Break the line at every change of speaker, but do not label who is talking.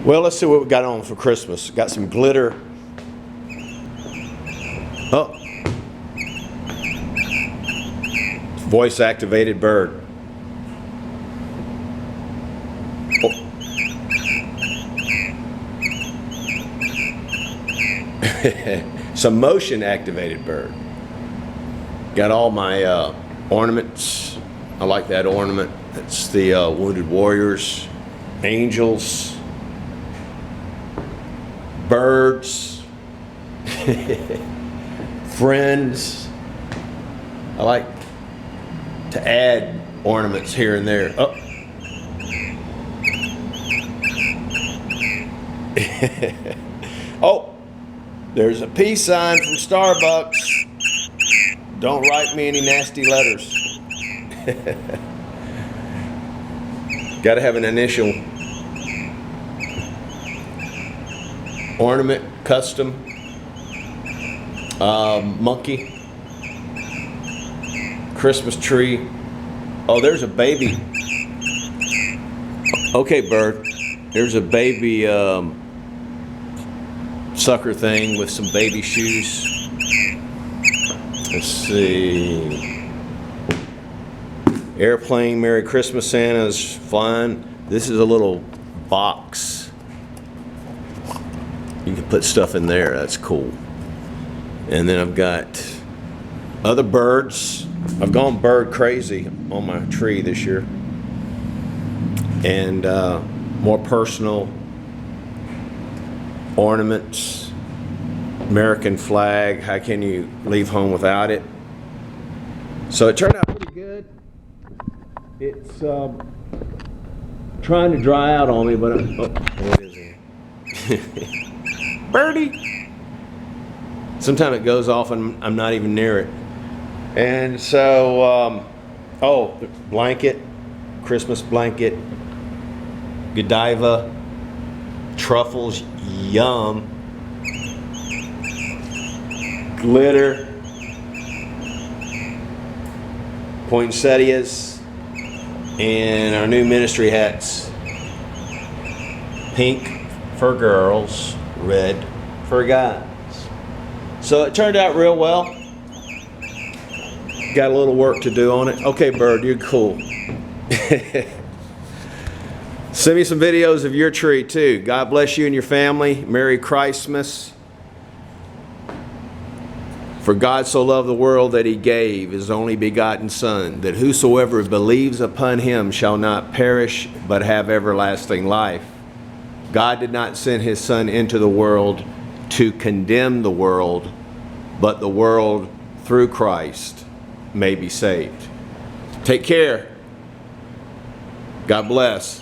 Well, let's see what we got on for Christmas. Got some glitter. Oh. Voice activated bird. Oh. Some motion activated bird. Got all my ornaments. I like that ornament. That's the Wounded Warriors, angels, birds, friends. I like to add ornaments here and there. Oh. Oh, there's a peace sign from Starbucks. Don't write me any nasty letters. Got to have an initial. Ornament, custom, monkey, Christmas tree. Oh, there's a baby. Okay, bird. There's a baby sucker thing with some baby shoes. Let's see. Airplane, Merry Christmas, Santa's flying. This is a little box. You can put stuff in there, that's cool. And then I've got other birds. I've gone bird crazy on my tree this year. And more personal ornaments, American flag. How can you leave home without it? So it turned out pretty good. It's trying to dry out on me, but what is it? Birdie. Sometimes it goes off and I'm not even near it. And so, oh, the blanket, Christmas blanket, Godiva, truffles, yum, glitter, poinsettias, and our new ministry hats. Pink for girls, red for guys. So it turned out real well. Got a little work to do on it. Okay, bird, you're cool. Send me some videos of your tree too. God bless you and your family. Merry Christmas. For God so loved the world that he gave his only begotten Son, that whosoever believes upon him shall not perish, but have everlasting life. God did not send his Son into the world to condemn the world, but the world through Christ may be saved. Take care. God bless.